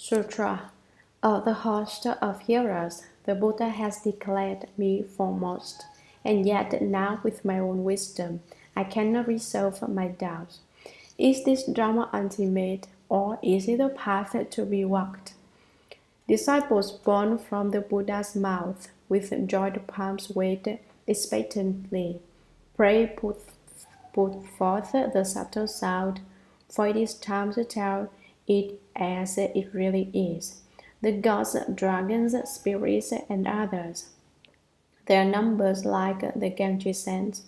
Sutra. Of the host of hearers, the Buddha has declared me foremost, and yet now with my own wisdom, I cannot resolve my doubts. Is this Dharma ultimate, or is it a path to be walked? Disciples born from the Buddha's mouth, with joined palms waved expectantly, pray put forth the subtle sound, for it is time to tell it as it really is. The gods, dragons, spirits, and others. Their numbers like the Ganges sands.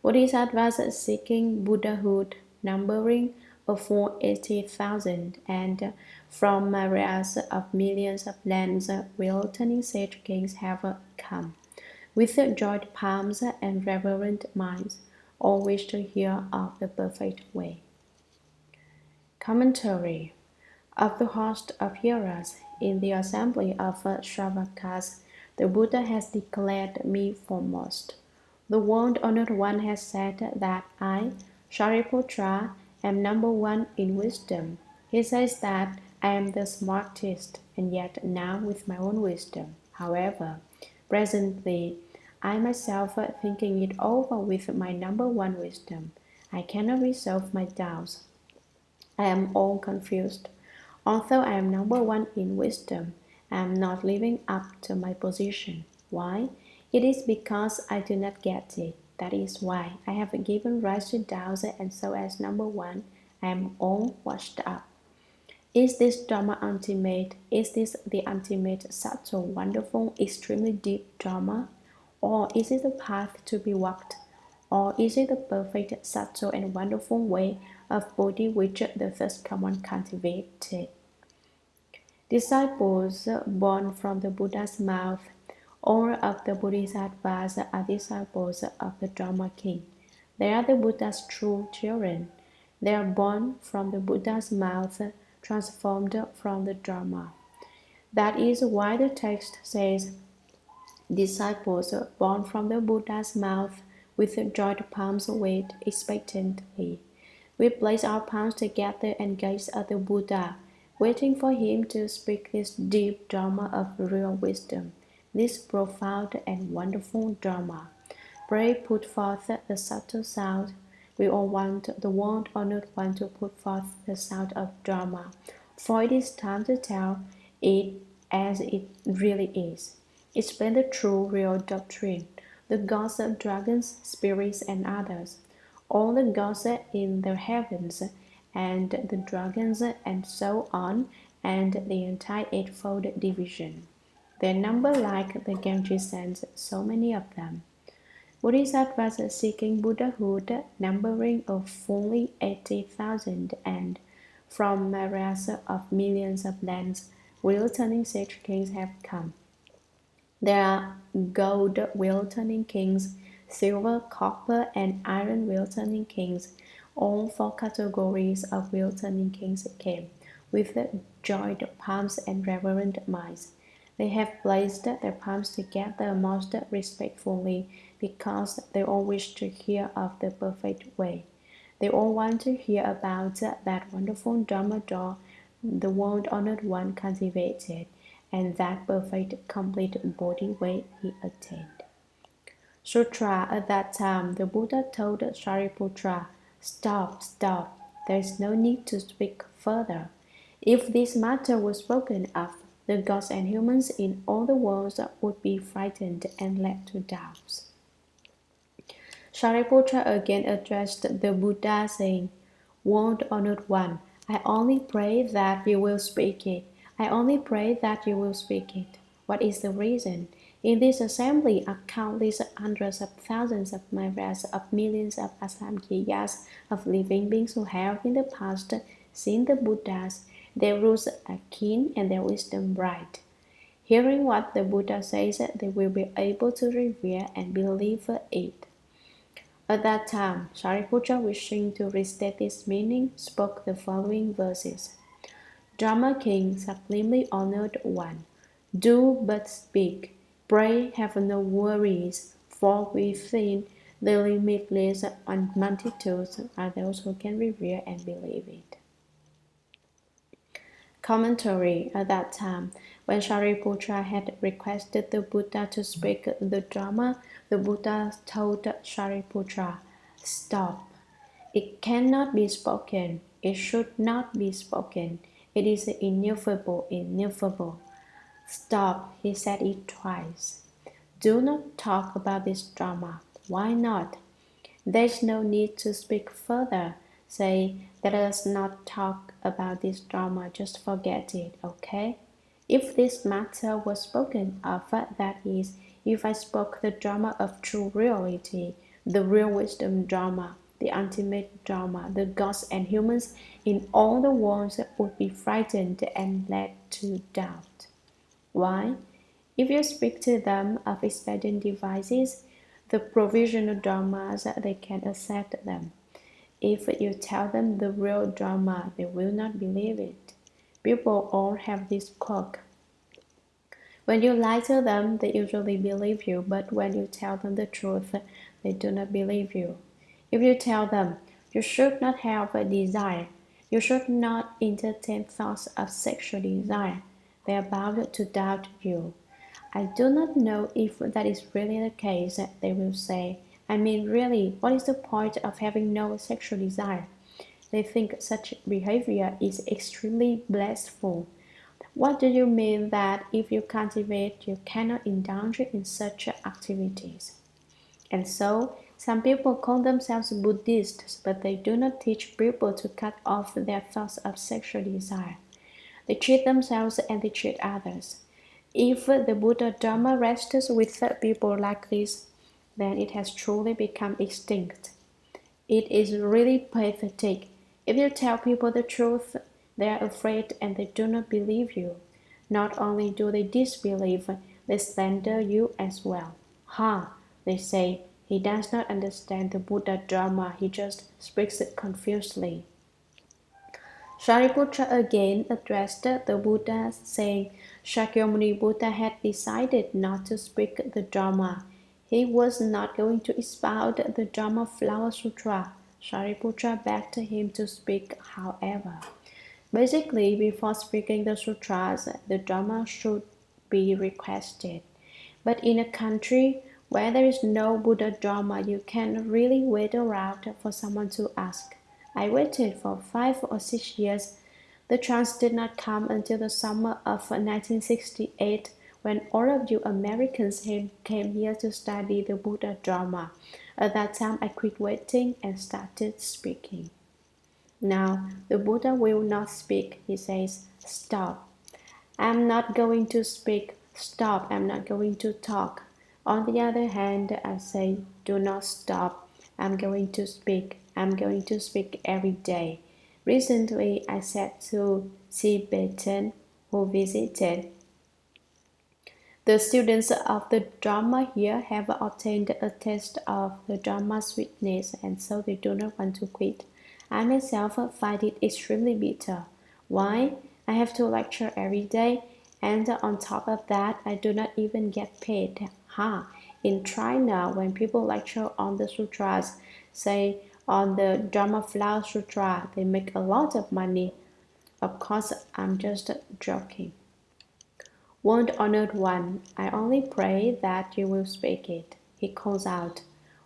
Bodhisattvas seeking Buddhahood, numbering a full 80,000, and from myriads of millions of lands, real-turning sage kings have come, with joyed palms and reverent minds, all wish to hear of the perfect way. Commentary. Of the host of hearers, in the assembly of Shravakas, the Buddha has declared me foremost. The world-honored one has said that I, Shariputra, am number one in wisdom. He says that I am the smartest, and yet now with my own wisdom. However, presently, I myself thinking it over with my number one wisdom, I cannot resolve my doubts. I am all confused. Although I am number one in wisdom, I am not living up to my position. Why? It is because I do not get it. That is why I have given rise to doubts, and so as number one, I am all washed up. Is this Dharma ultimate? Is this the ultimate, subtle, wonderful, extremely deep Dharma? Or is it a path to be walked? Or is it the perfect, subtle, and wonderful way of Bodhi which the first common cultivated? Disciples born from the Buddha's mouth, all of the Bodhisattvas are disciples of the Dharma King. They are the Buddha's true children. They are born from the Buddha's mouth, transformed from the Dharma. That is why the text says, disciples born from the Buddha's mouth, with joined palms waved expectantly. We place our palms together and gaze at the Buddha, waiting for him to speak this deep Dharma of real wisdom, this profound and wonderful Dharma. Pray put forth the subtle sound. We all want the world-honored one to put forth the sound of Dharma, for it is time to tell it as it really is. Explain the true, real doctrine, the gods, dragons, spirits, and others, all the gods in the heavens, and the dragons, and so on, and the entire eightfold division. Their number like the Ganges sands, so many of them. Bodhisattvas seeking Buddhahood, numbering of fully 80,000, and from myriads of millions of lands, wheel-turning sage kings have come. There are gold wheel-turning kings, silver, copper, and iron wheel-turning kings. All four categories of wheel-turning kings came, with joined palms and reverent minds. They have placed their palms together most respectfully, because they all wish to hear of the perfect way. They all want to hear about that wonderful Dharma door the world-honored one cultivated, and that perfect, complete Bodhi way he attained. Sutra. At that time, the Buddha told Shariputra, "Stop, stop. There is no need to speak further. If this matter was spoken of, the gods and humans in all the worlds would be frightened and led to doubts." Shariputra again addressed the Buddha, saying, "World-honored one, I only pray that you will speak it. I only pray that you will speak it. What is the reason? In this assembly are countless hundreds of thousands of myriads of millions of asamkhiyas of living beings who have in the past seen the Buddhas. Their rules are keen and their wisdom bright. Hearing what the Buddha says, they will be able to revere and believe it." At that time, Shariputra, wishing to restate this meaning, spoke the following verses. Dharma King, sublimely honored one, do but speak. Pray, have no worries, for within the limitless multitudes are those who can revere and believe it. Commentary. At that time, when Shariputra had requested the Buddha to speak the Dharma, the Buddha told Shariputra, "Stop. It cannot be spoken. It should not be spoken. It is ineffable, ineffable." "Stop," he said it twice. "Do not talk about this drama." "Why not?" "There's no need to speak further. Say, let us not talk about this drama, just forget it, okay? If this matter was spoken of, that is, if I spoke the drama of true reality, the real wisdom drama, the ultimate drama, the gods and humans in all the worlds would be frightened and led to doubt. Why? If you speak to them of expedient devices, the provisional dramas, they can accept them. If you tell them the real drama, they will not believe it. People all have this quirk. When you lie to them, they usually believe you, but when you tell them the truth, they do not believe you. If you tell them, you should not have a desire, you should not entertain thoughts of sexual desire, they are bound to doubt you. I do not know if that is really the case, they will say. I mean, really, what is the point of having no sexual desire? They think such behavior is extremely blissful. What do you mean that if you cultivate, you cannot indulge in such activities? And so, some people call themselves Buddhists, but they do not teach people to cut off their thoughts of sexual desire. They cheat themselves and they cheat others. If the Buddha Dharma rests with people like this, then it has truly become extinct. It is really pathetic. If you tell people the truth, they are afraid and they do not believe you. Not only do they disbelieve, they slander you as well. Ha, they say, he does not understand the Buddha Dharma, he just speaks it confusedly. Shariputra again addressed the Buddha, saying Shakyamuni Buddha had decided not to speak the Dharma. He was not going to expound the Dharma Flower Sutra. Shariputra begged him to speak, however. Basically, before speaking the sutras, the Dharma should be requested. But in a country where there is no Buddha Dharma, you can really wait around for someone to ask. I waited for 5 or 6 years. The chance did not come until the summer of 1968 when all of you Americans came here to study the Buddha Dharma. At that time, I quit waiting and started speaking. Now, the Buddha will not speak. He says, "Stop. I'm not going to speak. Stop. I'm not going to talk." On the other hand, I say, "Do not stop. I'm going to speak. I'm going to speak every day." Recently, I said to Tibetan who visited, "The students of the Dharma here have obtained a taste of the Dharma sweetness, and so they do not want to quit. I myself find it extremely bitter. Why? I have to lecture every day, and on top of that, I do not even get paid. In China, when people lecture on the sutras, say on the Dharma Flower Sutra, they make a lot of money. Of course, I'm just joking. Won't honored one, I only pray that you will speak it." He calls out,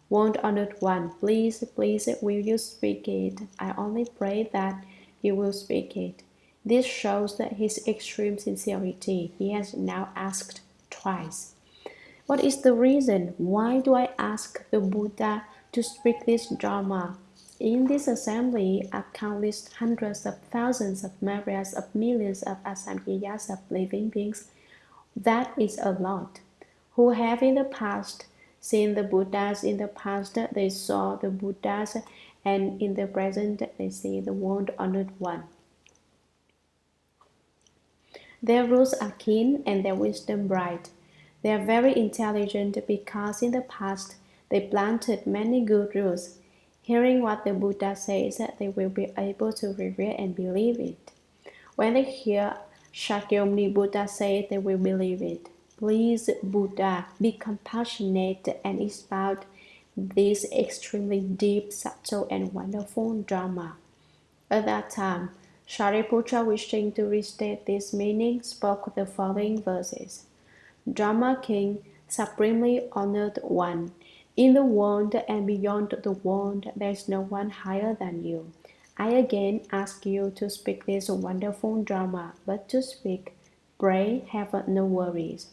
"Won't honored one, please, please, will you speak it? I only pray that you will speak it." This shows that his extreme sincerity. He has now asked twice. What is the reason? Why do I ask the Buddha to speak this Dharma? In this assembly are countless hundreds of thousands of myriads of millions of asamkhiyas of living beings. That is a lot. Who have in the past seen the Buddhas, in the past they saw the Buddhas, and in the present they see the world-honored one. Their rules are keen and their wisdom bright. They are very intelligent because in the past they planted many good rules. Hearing what the Buddha says, they will be able to revere and believe it. When they hear Shakyamuni Buddha say, they will believe it. Please, Buddha, be compassionate and expound this extremely deep, subtle, and wonderful Dharma. At that time, Shariputra, wishing to restate this meaning, spoke the following verses. Dharma King, supremely honored one, in the world and beyond the world, there is no one higher than you. I again ask you to speak this wonderful Dharma, but to speak, pray, have no worries.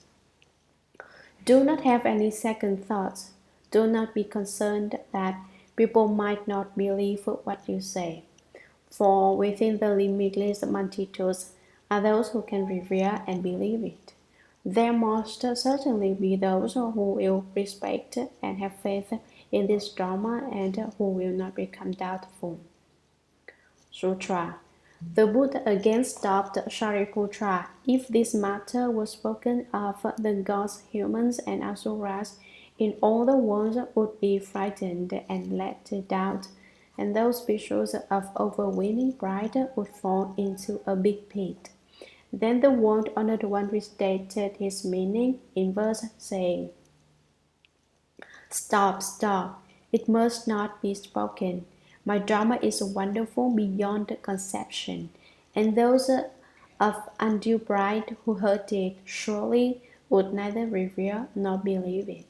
Do not have any second thoughts. Do not be concerned that people might not believe what you say. For within the limitless multitudes are those who can revere and believe it. There must certainly be those who will respect and have faith in this Dharma and who will not become doubtful. Sutra. The Buddha again stopped Shariputra. If this matter was spoken of, the gods, humans, and asuras in all the world would be frightened and led to doubt, and those bhikshus of overweening pride would fall into a big pit. Then the world-honored one restated his meaning in verse saying, Stop, stop, it must not be spoken. My Dharma is wonderful beyond conception, and those of undue pride who heard it surely would neither revere nor believe it.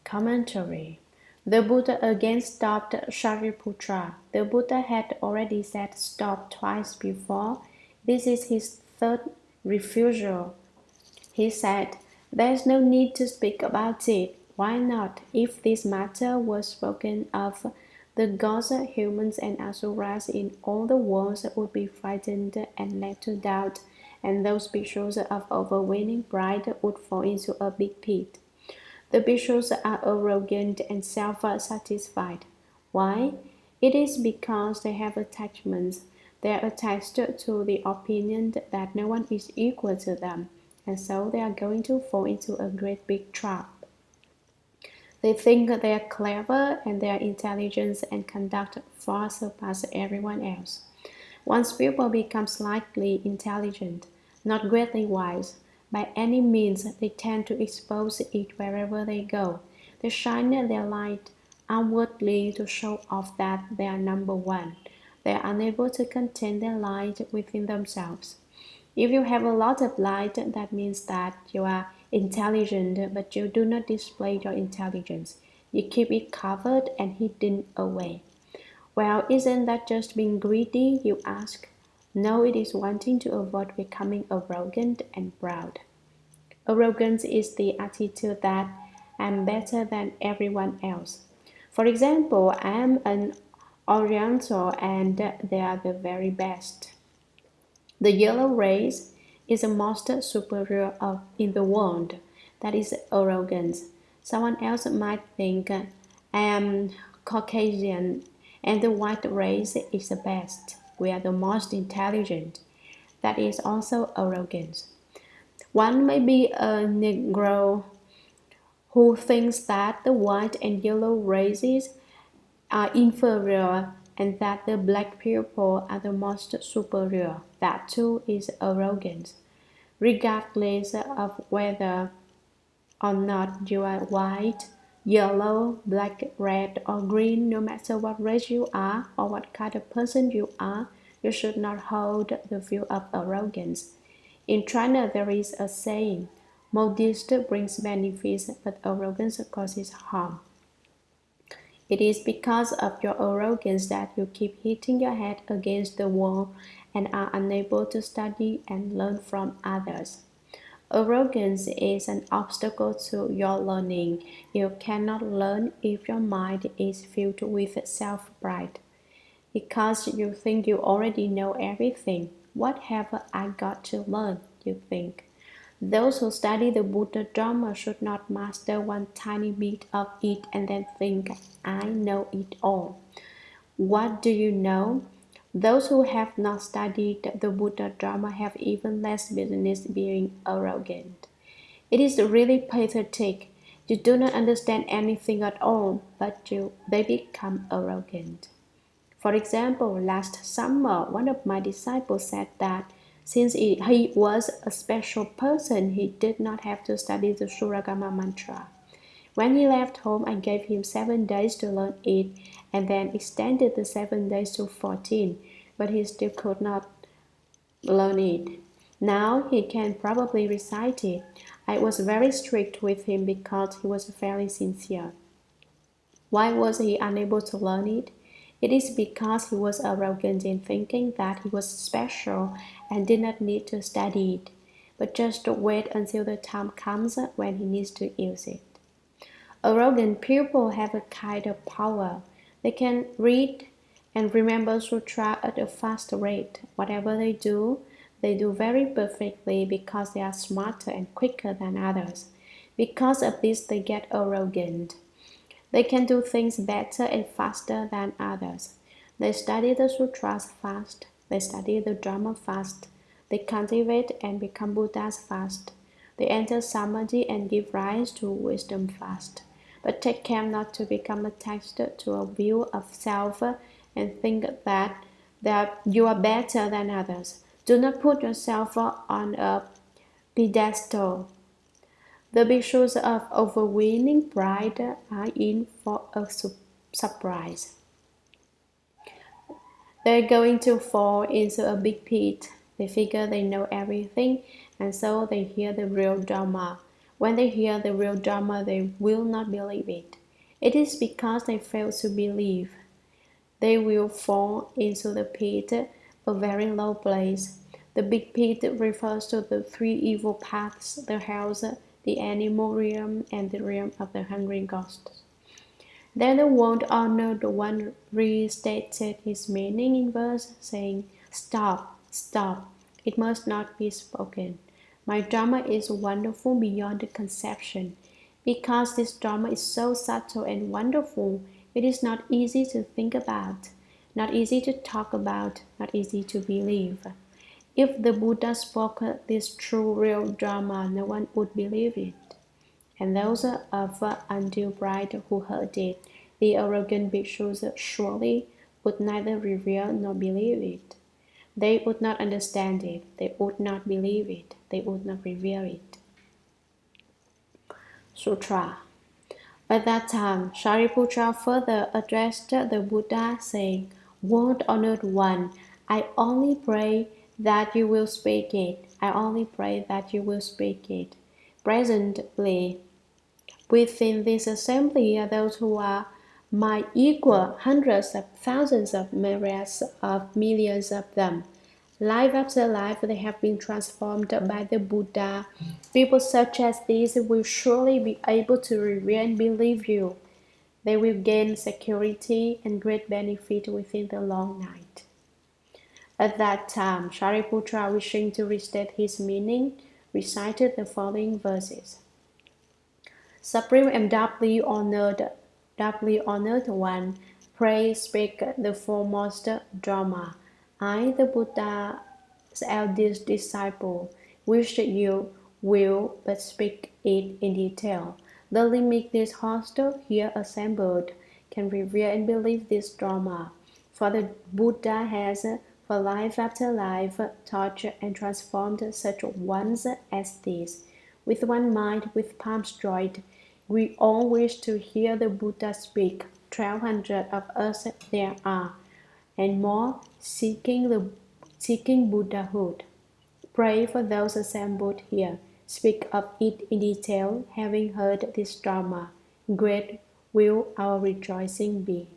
Commentary. The Buddha again stopped Shariputra. The Buddha had already said stop twice before. This is his third refusal. He said, There is no need to speak about it. Why not? If this matter was spoken of, the gods, humans, and asuras in all the worlds would be frightened and led to doubt, and those bhikshus of overweening pride would fall into a big pit. The bhikshus are arrogant and self-satisfied. Why? It is because they have attachments. They are attached to the opinion that no one is equal to them, and so they are going to fall into a great big trap. They think they are clever and their intelligence and conduct far surpass everyone else. Once people become slightly intelligent, not greatly wise, by any means they tend to expose it wherever they go. They shine their light outwardly to show off that they are number one. They are unable to contain their light within themselves. If you have a lot of light, that means that you are intelligent, but you do not display your intelligence. You keep it covered and hidden away. Well, isn't that just being greedy, you ask? No, it is wanting to avoid becoming arrogant and proud. Arrogance is the attitude that I'm better than everyone else. For example, I am an Oriental and they are the very best. The yellow race is the most superior in the world. That is arrogance. Someone else might think I am Caucasian and the white race is the best. We are the most intelligent. That is also arrogance. One may be a Negro who thinks that the white and yellow races are inferior and that the black people are the most superior. That too is arrogance. Regardless of whether or not you are white, yellow, black, red, or green, no matter what race you are or what kind of person you are, you should not hold the view of arrogance. In China, there is a saying, modesty brings benefits, but arrogance causes harm. It is because of your arrogance that you keep hitting your head against the wall and are unable to study and learn from others. Arrogance is an obstacle to your learning. You cannot learn if your mind is filled with self-pride. Because you think you already know everything. What have I got to learn, you think? Those who study the Buddha Dharma should not master one tiny bit of it and then think, I know it all. What do you know? Those who have not studied the Buddha Dharma have even less business being arrogant. It is really pathetic. You do not understand anything at all, but they become arrogant. For example, last summer, one of my disciples said that since he was a special person, he did not have to study the Suragama mantra. When he left home, I gave him 7 days to learn it and then extended the 7 days to 14. but he still could not learn it. Now he can probably recite it. I was very strict with him because he was very sincere. Why was he unable to learn it? It is because he was arrogant in thinking that he was special and did not need to study it, but just wait until the time comes when he needs to use it. Arrogant people have a kind of power. They can read and remember sutra at a fast rate. Whatever they do very perfectly because they are smarter and quicker than others. Because of this, they get arrogant. They can do things better and faster than others. They study the sutras fast. They study the Dharma fast. They cultivate and become Buddhas fast. They enter samadhi and give rise to wisdom fast. But take care not to become attached to a view of self and think that you are better than others. Do not put yourself on a pedestal. The bhikshus of overweening pride are in for a surprise. They're going to fall into a big pit. They figure they know everything, and so they hear the real Dharma. When they hear the real Dharma, they will not believe it. It is because they fail to believe. They will fall into the pit, a very low place. The big pit refers to the three evil paths, the hells, the animal realm, and the realm of the hungry ghosts. Then the world honored one restated his meaning in verse, saying, Stop, stop, it must not be spoken. My Dharma is wonderful beyond conception. Because this Dharma is so subtle and wonderful, it is not easy to think about, not easy to talk about, not easy to believe. If the Buddha spoke this true real Dharma, no one would believe it. And those of undue pride who heard it, the arrogant bhikshus surely would neither revere nor believe it. They would not understand it, they would not believe it, they would not revere it. Sutra. At that time, Shariputra further addressed the Buddha, saying, World honored one, I only pray that you will speak it. I only pray that you will speak it. Presently, within this assembly are those who are my equal, hundreds of thousands of myriads of millions of them. Life after life, they have been transformed by the Buddha. People such as these will surely be able to revere and believe you. They will gain security and great benefit within the long night. At that time, Shariputra, wishing to restate his meaning, recited the following verses. Supreme and doubly honored one, pray speak the foremost Dharma. I, the Buddha's eldest disciple, wish you will but speak it in detail. The limitless host here assembled can revere and believe this Dharma, for the Buddha has, for life after life, taught and transformed such ones as these. With one mind, with palms joined, we all wish to hear the Buddha speak. 1,200 of us there are, and more, seeking Buddhahood. Pray for those assembled here. Speak of it in detail, having heard this Dharma. Great will our rejoicing be.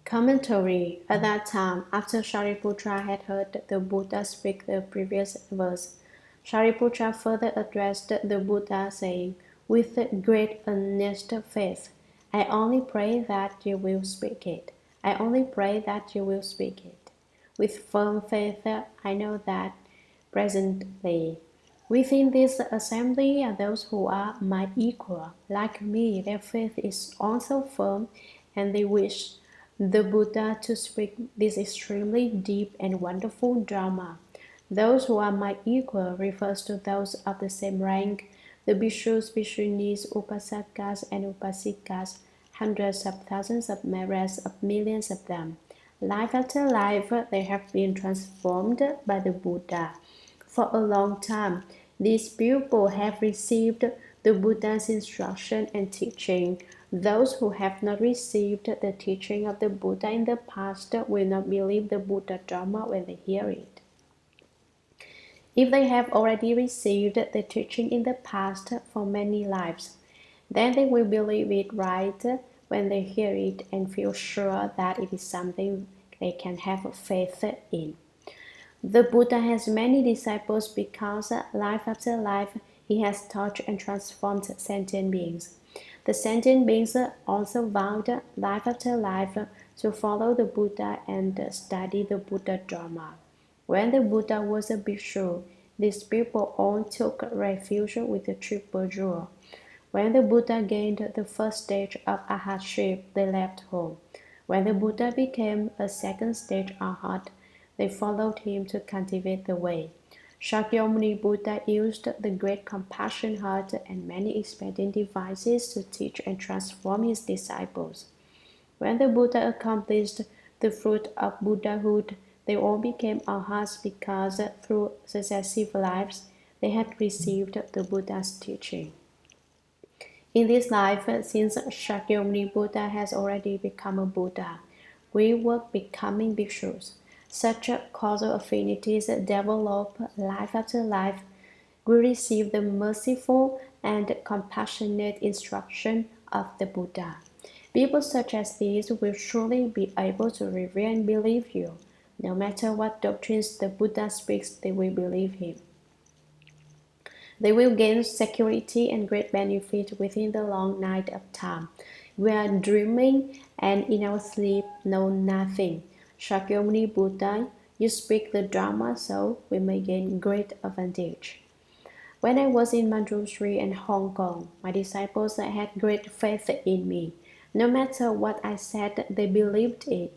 Commentary. At that time, after Shariputra had heard the Buddha speak the previous verse, Shariputra further addressed the Buddha, saying, With great earnest faith, I only pray that you will speak it. I only pray that you will speak it. With firm faith, I know that presently within this assembly are those who are my equal. Like me, their faith is also firm, and they wish the Buddha to speak this extremely deep and wonderful Dharma. Those who are my equal refers to those of the same rank, the bhikshus, bhikshunis, upasakas, and upasikas, hundreds of thousands of myriads of millions of them. Life after life, they have been transformed by the Buddha. For a long time, these people have received the Buddha's instruction and teaching. Those who have not received the teaching of the Buddha in the past will not believe the Buddha Dharma when they hear it. If they have already received the teaching in the past for many lives, then they will believe it right when they hear it and feel sure that it is something they can have faith in. The Buddha has many disciples because life after life he has taught and transformed sentient beings. The sentient beings also vowed life after life to follow the Buddha and study the Buddha Dharma. When the Buddha was a bhikshu, these people all took refuge with the Triple Jewel. When the Buddha gained the first stage of arhatship, they left home. When the Buddha became a second stage arhat, they followed him to cultivate the way. Shakyamuni Buddha used the great compassion heart and many expedient devices to teach and transform his disciples. When the Buddha accomplished the fruit of Buddhahood, they all became arhats because through successive lives they had received the Buddha's teaching. In this life, since Shakyamuni Buddha has already become a Buddha, we were becoming bhikshus. Such causal affinities develop life after life. We receive the merciful and compassionate instruction of the Buddha. People such as these will surely be able to revere and believe you. No matter what doctrines the Buddha speaks, they will believe him. They will gain security and great benefit within the long night of time. We are dreaming and in our sleep know nothing. Shakyamuni Buddha, you speak the Dharma so we may gain great advantage. When I was in Manjusri and Hong Kong, my disciples had great faith in me. No matter what I said, they believed it.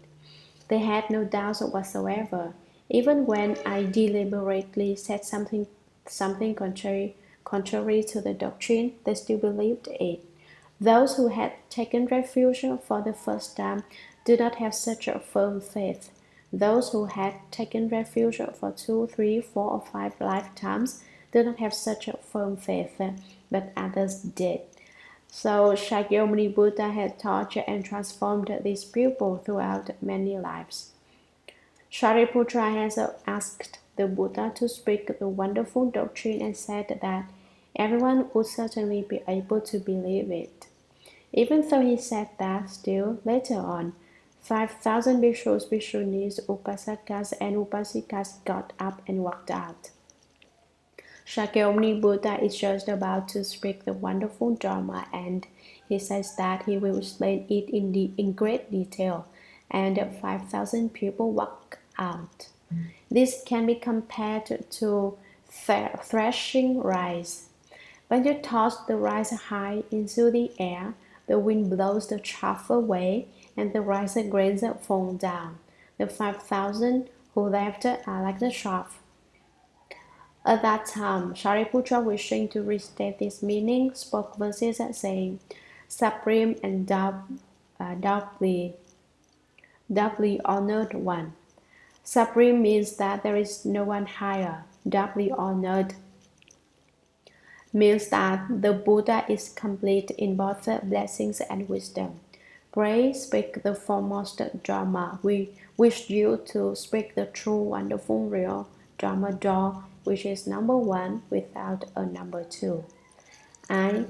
They had no doubts whatsoever. Even when I deliberately said something contrary to the doctrine, they still believed it. Those who had taken refuge for the first time do not have such a firm faith. Those who had taken refuge for 2, 3, 4, or 5 lifetimes do not have such a firm faith, but others did. So Shakyamuni Buddha had taught and transformed these people throughout many lives. Shariputra has asked the Buddha to speak the wonderful doctrine and said that everyone would certainly be able to believe it. Even though he said that, still, later on, 5,000 bhikshus, bhikshunis, upasakas, and upasikas got up and walked out. Shakyamuni Buddha is just about to speak the wonderful Dharma, and he says that he will explain it in great detail, and 5,000 people walk out. This can be compared to threshing rice. When you toss the rice high into the air, the wind blows the chaff away, and the rice grains fall down. The 5,000 who left are like the chaff. At that time, Shariputra, wishing to restate this meaning, spoke verses saying, Supreme and doubly honored one. Supreme means that there is no one higher. Doubly honored means that the Buddha is complete in both blessings and wisdom. Pray, speak the foremost Dharma. We wish you to speak the true, wonderful, real Dharma door, which is number 1 without a number 2. I,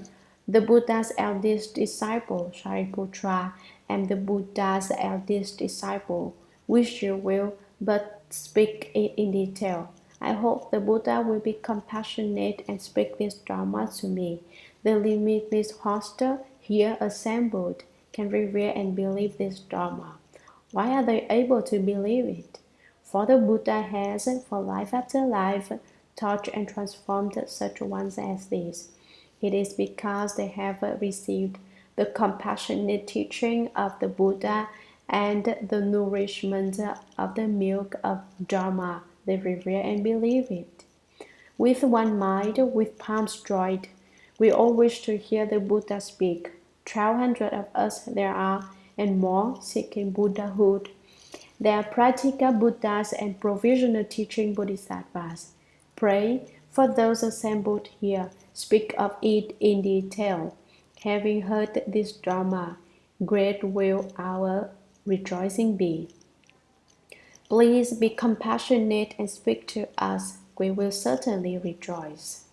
the Buddha's eldest disciple, Shariputra, am the Buddha's eldest disciple, wish you will but speak it in detail. I hope the Buddha will be compassionate and speak this Dharma to me. The limitless host here assembled can revere and believe this Dharma. Why are they able to believe it? For the Buddha has, for life after life, taught and transformed such ones as these. It is because they have received the compassionate teaching of the Buddha and the nourishment of the milk of Dharma. They revere and believe it. With one mind, with palms joined, we all wish to hear the Buddha speak. 1,200 of us there are, and more, seeking Buddhahood. They are practical Buddhas and provisional teaching Bodhisattvas. Pray for those assembled here. Speak of it in detail. Having heard this Dharma, great will our rejoicing be. Please be compassionate and speak to us. We will certainly rejoice.